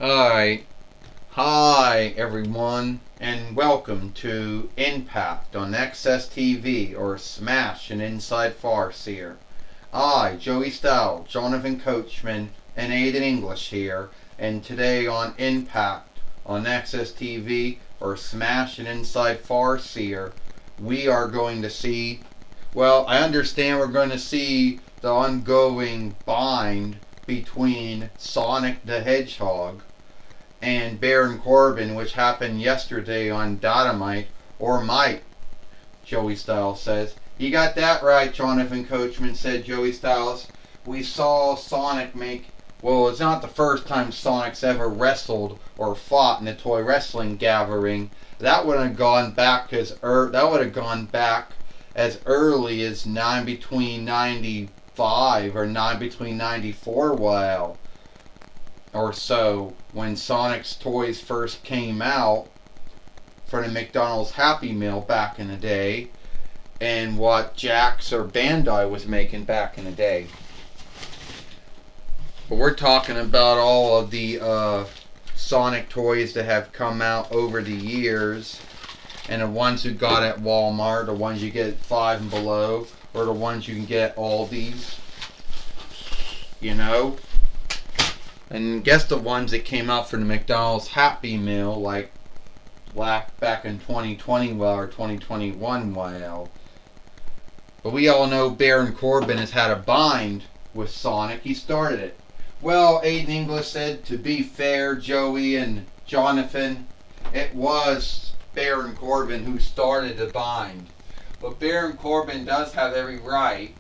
Alright. Hi everyone and welcome to Impact on Axs Tv or Smash and Inside Farce here. I, Joey Style, Jonathan Coachman, and Aiden English here, and today on Impact on Axs TV or Smash and Inside Farce here, we are going to see, well, I understand we're going to see the ongoing bind between Sonic the Hedgehog and Baron Corbin, which happened yesterday on Dynamite, or might, Joey Styles says. You got that right, Jonathan Coachman, said Joey Styles. We saw Sonic make, well, it's not the first time Sonic's ever wrestled or fought in a toy wrestling gathering. That would have gone back as early as between 95 or between 94 or so, when Sonic's toys first came out for the McDonald's Happy Meal back in the day, and what Jax or Bandai was making back in the day. But we're talking about all of the Sonic toys that have come out over the years, and the ones you got at Walmart, the ones you get at Five and Below, or the ones you can get at Aldi's, you know. And guess the ones that came out for the McDonald's Happy Meal, like back in 2020 or 2021 But we all know Baron Corbin has had a bind with Sonic. He started it. Well, Aiden English said, to be fair, Joey and Jonathan, it was Baron Corbin who started the bind. But Baron Corbin does have every right,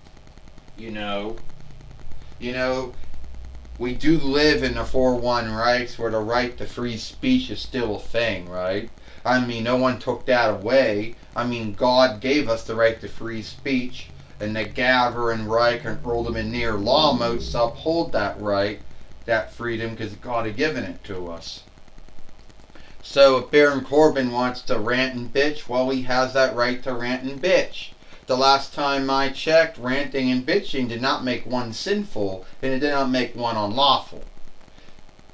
you know, we do live in the 4-1 rights where the right to free speech is still a thing, right? I mean, no one took that away. I mean, God gave us the right to free speech, and the Gaver and Reich and Earldom and Near law motes uphold that right, that freedom, because God had given it to us. So if Baron Corbin wants to rant and bitch, well, he has that right to rant and bitch. The last time I checked, ranting and bitching did not make one sinful, and it did not make one unlawful.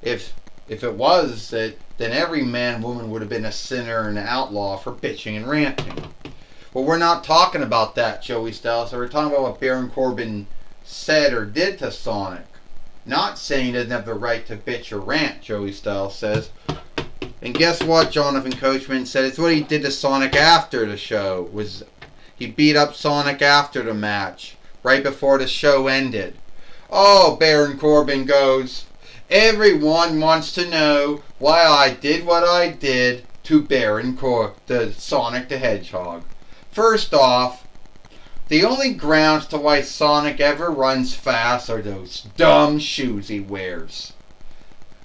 If it was, then every man and woman would have been a sinner and an outlaw for bitching and ranting. Well, we're not talking about that, Joey Styles. We're talking about what Baron Corbin said or did to Sonic. Not saying he doesn't have the right to bitch or rant, Joey Styles says. And guess what, Jonathan Coachman said? It's what he did to Sonic after the show. He beat up Sonic after the match, right before the show ended. Oh, Baron Corbin goes, everyone wants to know why I did what I did to to Sonic the Hedgehog. First off, the only grounds to why Sonic ever runs fast are those dumb shoes he wears.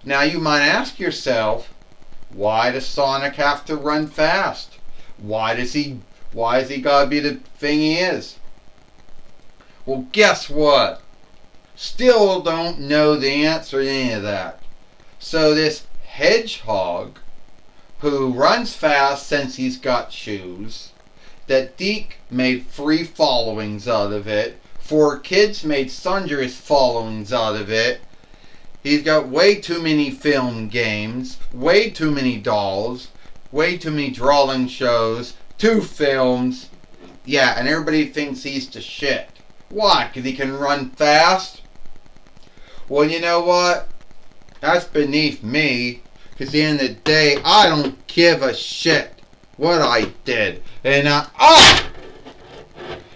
Now you might ask yourself, why does Sonic have to run fast? Why has he gotta be the thing he is? Well, guess what? Still don't know the answer to any of that. So this hedgehog, who runs fast since he's got shoes, that Deke made free followings out of it, 4Kids made sundry followings out of it, he's got way too many film games, way too many dolls, way too many drawing shows, 2 films. Yeah, and everybody thinks he's the shit. Why? Because he can run fast? Well, you know what? That's beneath me. Because at the end of the day, I don't give a shit what I did. And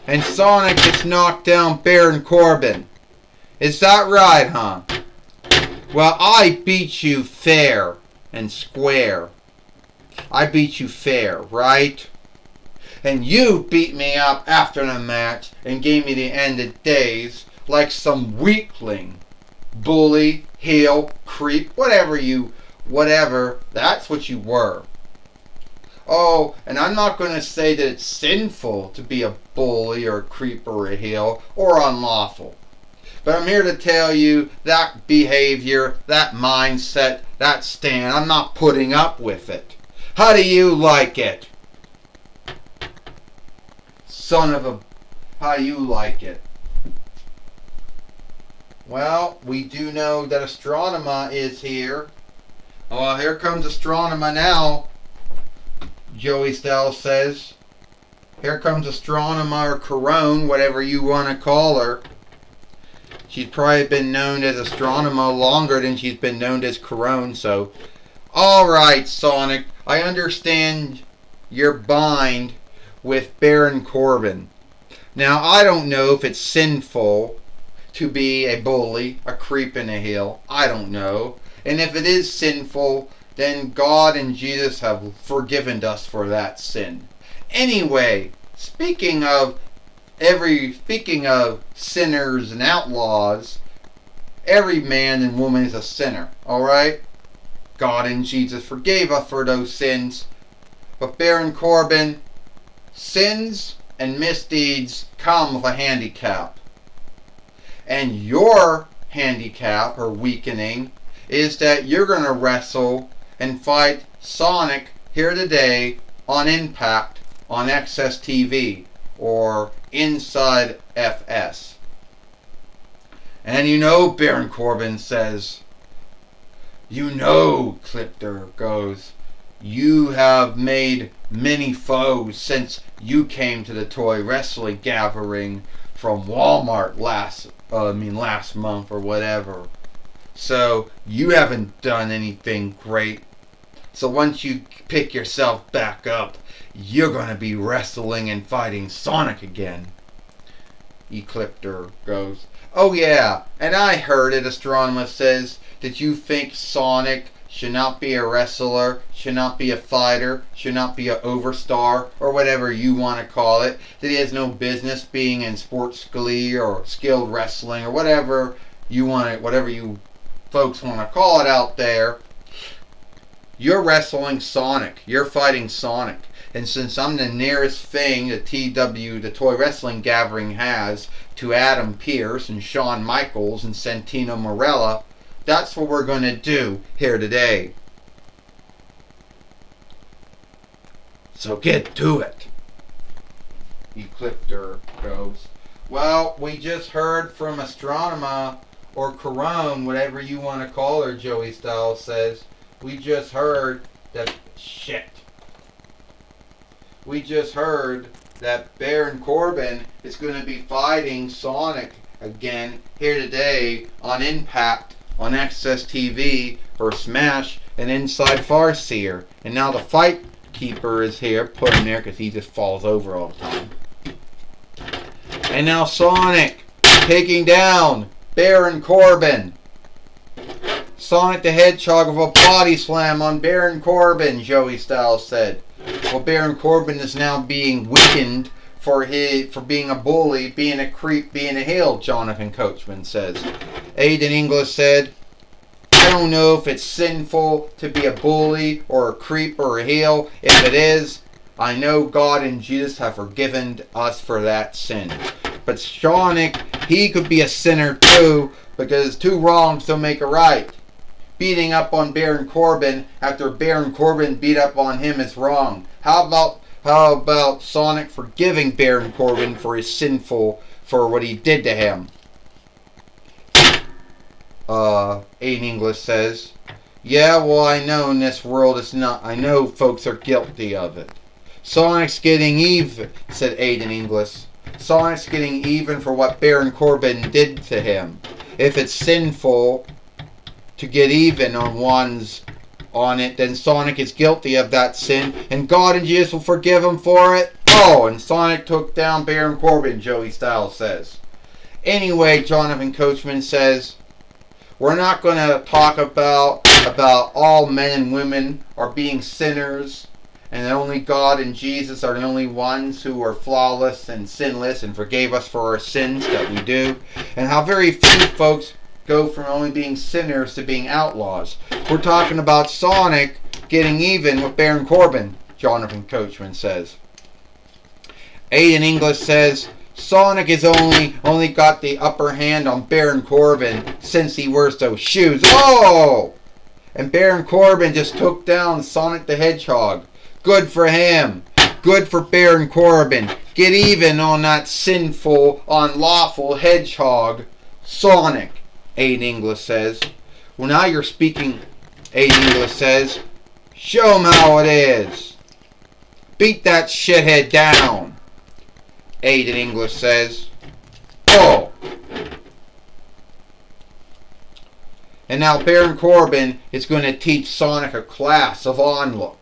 and Sonic gets knocked down Baron Corbin. Is that right, huh? Well, I beat you fair and square. I beat you fair, right? And you beat me up after the match and gave me the end of days like some weakling, bully, heel, creep, whatever, that's what you were. Oh, and I'm not going to say that it's sinful to be a bully or a creep or a heel or unlawful. But I'm here to tell you that behavior, that mindset, that stand, I'm not putting up with it. How do you like it? Son of a... How do you like it? Well, we do know that Astronema is here. Well, here comes Astronema now, Joey Styles says. Here comes Astronema or Corone, whatever you want to call her. She's probably been known as Astronema longer than she's been known as Corone, so... Alright, Sonic, I understand your bind with Baron Corbin. Now, I don't know if it's sinful to be a bully, a creep, and a heel. I don't know. And if it is sinful, then God and Jesus have forgiven us for that sin. Anyway, speaking of sinners and outlaws, every man and woman is a sinner, alright? God and Jesus forgave us for those sins. But Baron Corbin, sins and misdeeds come with a handicap. And your handicap, or weakening, is that you're going to wrestle and fight Sonic here today on Impact on Axs Tv, or Inside FS. And you know, Baron Corbin says, you know, Clipter goes, you have made many foes since you came to the toy wrestling gathering from Walmart last month or whatever. So you haven't done anything great. So once you pick yourself back up, you're gonna be wrestling and fighting Sonic again. Eclipter goes, oh yeah, and I heard it, Astronema says, that you think Sonic should not be a wrestler, should not be a fighter, should not be an overstar, or whatever you want to call it, that he has no business being in sports glee or skilled wrestling or whatever you want it, whatever you folks want to call it out there. You're wrestling Sonic. You're fighting Sonic. And since I'm the nearest thing the TW, the Toy Wrestling Gathering, has to Adam Pearce and Shawn Michaels and Santino Marella, that's what we're going to do here today. So get to it. Eclipter goes, well, we just heard from Astronema, or Corone, whatever you want to call her, Joey Styles says. We just heard that... Shit. We just heard that Baron Corbin is going to be fighting Sonic again here today on Impact on Axs Tv for Smash and Inside Farseer. And now the Fight Keeper is here. Put him there because he just falls over all the time. And now Sonic taking down Baron Corbin. Sonic the Hedgehog with a body slam on Baron Corbin, Joey Styles said. Well, Baron Corbin is now being weakened for being a bully, being a creep, being a heel, Jonathan Coachman says. Aiden English said, I don't know if it's sinful to be a bully or a creep or a heel. If it is, I know God and Jesus have forgiven us for that sin. But Sonic, he could be a sinner too, because two wrongs don't make a right. Beating up on Baron Corbin after Baron Corbin beat up on him is wrong. How about Sonic forgiving Baron Corbin for what he did to him? Aiden English says, yeah, well, I know in this world it's not. I know folks are guilty of it. Sonic's getting even, said Aiden English. Sonic's getting even for what Baron Corbin did to him. If it's sinful to get even on it, then Sonic is guilty of that sin, and God and Jesus will forgive him for it. Oh, and Sonic took down Baron Corbin, Joey Styles says. Anyway, Jonathan Coachman says, we're not going to talk about all men and women are being sinners, and that only God and Jesus are the only ones who are flawless and sinless and forgave us for our sins that we do, and how very few folks go from only being sinners to being outlaws. We're talking about Sonic getting even with Baron Corbin, Jonathan Coachman says. Aiden English says, Sonic has only got the upper hand on Baron Corbin since he wears those shoes. Oh! And Baron Corbin just took down Sonic the Hedgehog. Good for him. Good for Baron Corbin. Get even on that sinful, unlawful hedgehog, Sonic, Aiden English says. Well, now you're speaking Aiden English says. Show 'em how it is. Beat that shithead down. Aiden English says. Oh. And now Baron Corbin is going to teach Sonic a class of onlook.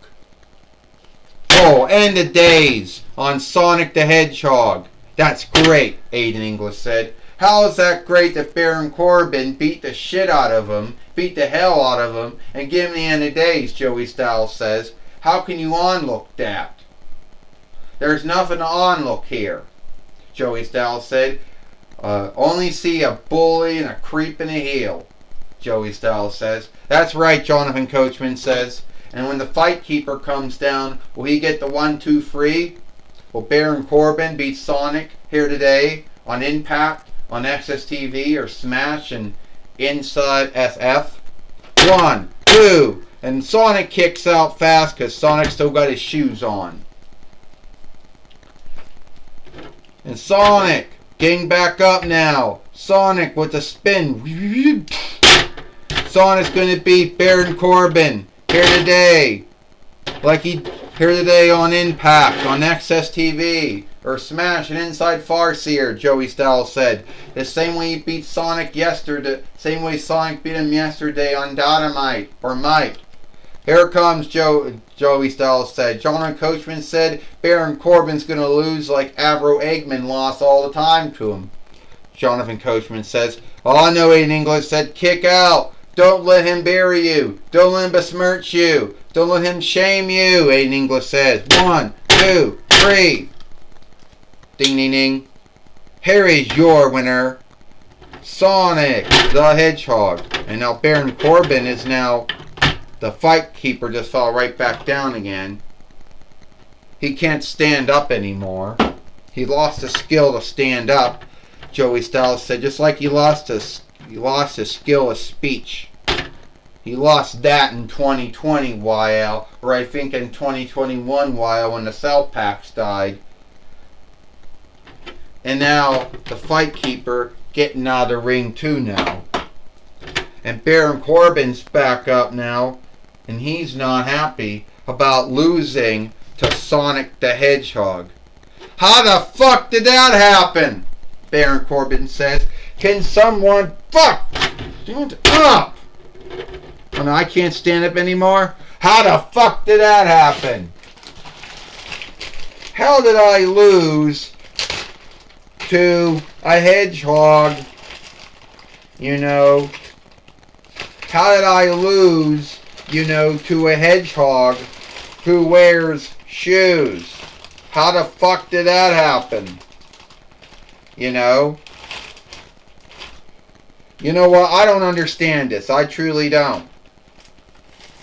Oh, end the days on Sonic the Hedgehog. That's great, Aiden English said. How is that great that Baron Corbin beat the shit out of him, beat the hell out of him, and give him the end of days, Joey Styles says. How can you onlook that? There's nothing to onlook here, Joey Styles said. Only see a bully and a creep and a heel, Joey Styles says. That's right, Jonathan Coachman says. And when the Fight Keeper comes down, will he get the 1-2-3? Will Baron Corbin beat Sonic here today on Impact, on Axs Tv, or Smash and Inside SF? 1, 2, and Sonic kicks out fast because Sonic still got his shoes on. And Sonic getting back up now. Sonic with a spin. Sonic's going to beat Baron Corbin here today. Like he here today on Impact, on Axs TV, or Smash and Inside Farseer, Joey Styles said. The same way he beat Sonic yesterday, same way Sonic beat him yesterday on Dynamite or Mike. Here comes Joey Styles said. Jonathan Coachman said Baron Corbin's going to lose like Avro Eggman lost all the time to him. Jonathan Coachman says, all I know, Aiden English said, kick out. Don't let him bury you. Don't let him besmirch you. Don't let him shame you, Aiden English says. 1, 2, 3. Ding, ding, ding. Here is your winner, Sonic the Hedgehog. And now Baron Corbin is now, the Fight Keeper just fell right back down again. He can't stand up anymore. He lost the skill to stand up, Joey Styles said, just like he lost his skill of speech. He lost that in 2020, YL, or I think in 2021, YL, when the Cell Packs died. And now the Fight Keeper getting out of the ring too now. And Baron Corbin's back up now, and he's not happy about losing to Sonic the Hedgehog. How the fuck did that happen? Baron Corbin says. Can someone stand up? Oh no, I can't stand up anymore. How the fuck did that happen? How did I lose to a hedgehog? You know, how did I lose, to a hedgehog who wears shoes? How the fuck did that happen? You know what? I don't understand this. I truly don't.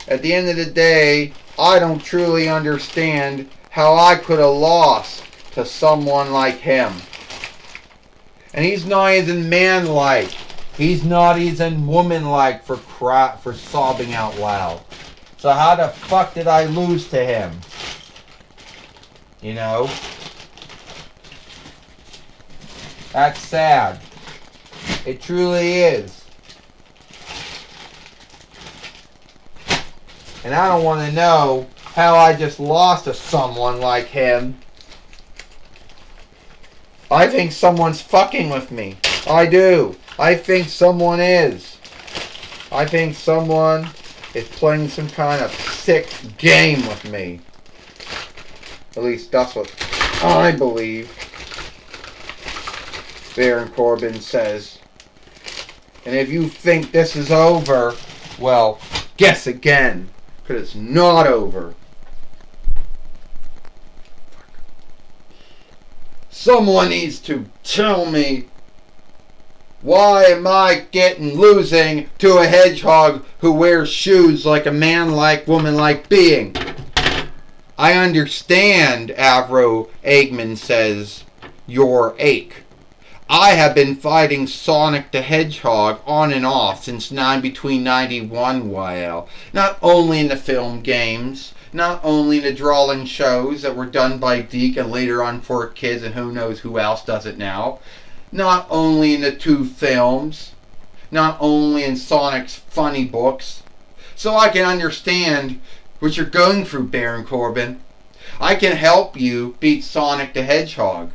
At the end of the day, I don't truly understand how I could have lost to someone like him. And he's not even man-like. He's not even woman-like for sobbing out loud. So how the fuck did I lose to him? That's sad. It truly is. And I don't want to know how I just lost to someone like him. I think someone's fucking with me. I do. I think someone is. I think someone is playing some kind of sick game with me. At least that's what I believe. Baron Corbin says. And if you think this is over, well, guess again. Because it's not over. Someone needs to tell me, why am I losing to a hedgehog who wears shoes like a man-like, woman-like being? I understand, Avro Eggman says, your ache. I have been fighting Sonic the Hedgehog on and off since between 91 YL. Not only in the film games, not only in the drawing shows that were done by Deke and later on for kids and who knows who else does it now. Not only in the 2 films, not only in Sonic's funny books, so I can understand what you're going through, Baron Corbin. I can help you beat Sonic the Hedgehog.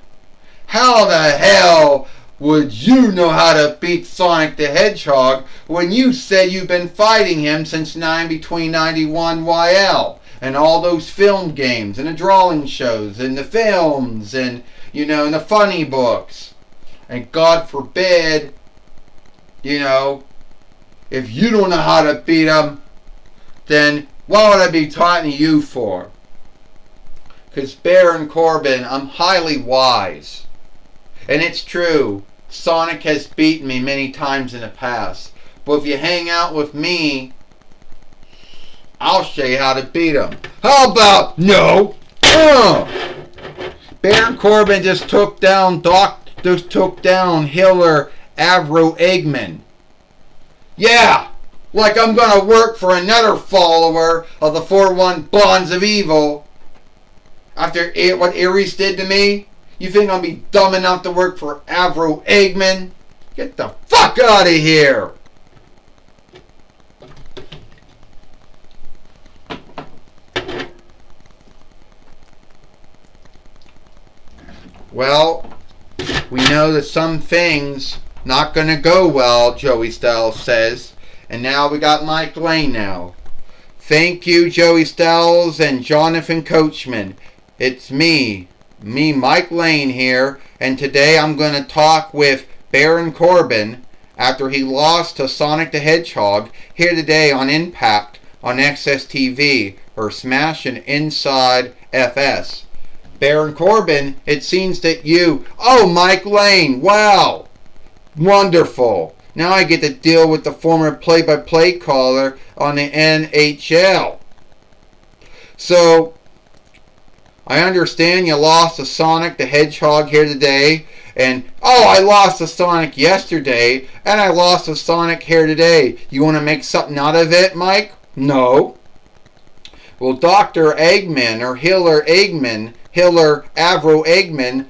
How the hell would you know how to beat Sonic the Hedgehog when you said you've been fighting him since 9 between 91 YL? And all those film games, and the drawing shows, and the films, and, and the funny books. And God forbid, if you don't know how to beat him, then what would I be talking to you for? Because Baron Corbin, I'm highly wise. And it's true, Sonic has beaten me many times in the past. But if you hang out with me, I'll show you how to beat him. How about no? Baron Corbin just took down Hiller Avro Eggman. Yeah, like I'm gonna work for another follower of the 4-1 Bonds of Evil. After what Ares did to me, you think I'll be dumb enough to work for Avro Eggman? Get the fuck out of here! Well, we know that some things not gonna go well, Joey Styles says. And now we got Mike Lane now. Thank you, Joey Styles and Jonathan Coachman. It's me, Mike Lane here, and today I'm gonna talk with Baron Corbin after he lost to Sonic the Hedgehog here today on Impact on Axs Tv or Smashing Inside FS. Baron Corbin, it seems that Mike Lane, wow, wonderful. Now I get to deal with the former play-by-play caller on the NHL. So, I understand you lost to Sonic the Hedgehog here today, and I lost to Sonic yesterday, and I lost to Sonic here today. You want to make something out of it, Mike? No. Well, Dr. Eggman, or Hiller Avro Eggman,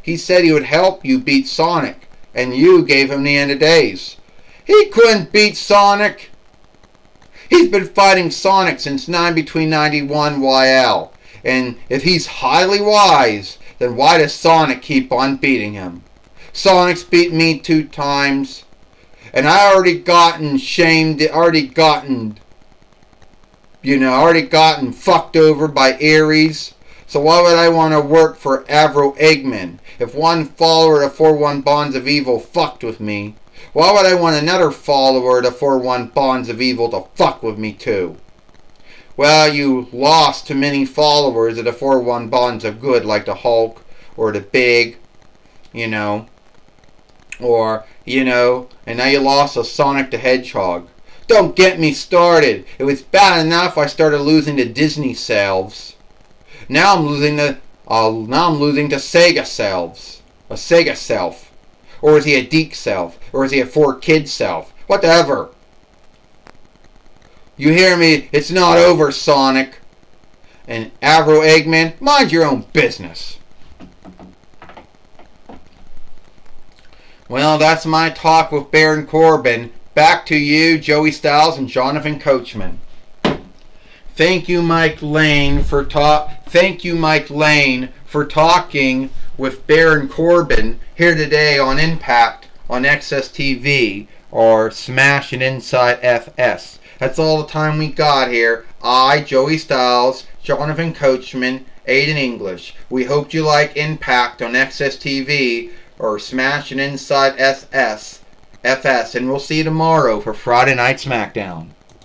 he said he would help you beat Sonic, and you gave him the end of days. He couldn't beat Sonic. He's been fighting Sonic since 9 between 91 YL. And if he's highly wise, then why does Sonic keep on beating him? Sonic's beat me 2 times. And I already gotten fucked over by Ares. So why would I want to work for Avro Eggman? If one follower of 4-1 Bonds of Evil fucked with me, why would I want another follower of the 4-1 Bonds of Evil to fuck with me too? Well, you lost to many followers of the 4-1 Bonds of Good, like the Hulk, or the Big, and now you lost to Sonic the Hedgehog. Don't get me started. It was bad enough I started losing to Disney selves. Now I'm losing to Sega selves. A Sega self. Or is he a Deke self? Or is he a 4-kid self? Whatever. You hear me? It's not over, Sonic. And Avro Eggman, mind your own business. Well, that's my talk with Baron Corbin. Back to you, Joey Styles and Jonathan Coachman. Thank you, Mike Lane, for talking with Baron Corbin here today on Impact on Axs Tv or Smashing Inside FS. That's all the time we got here. I, Joey Styles, Jonathan Coachman, Aiden English. We hope you like Impact on Axs Tv or Smashing Inside FS. And we'll see you tomorrow for Friday Night SmackDown.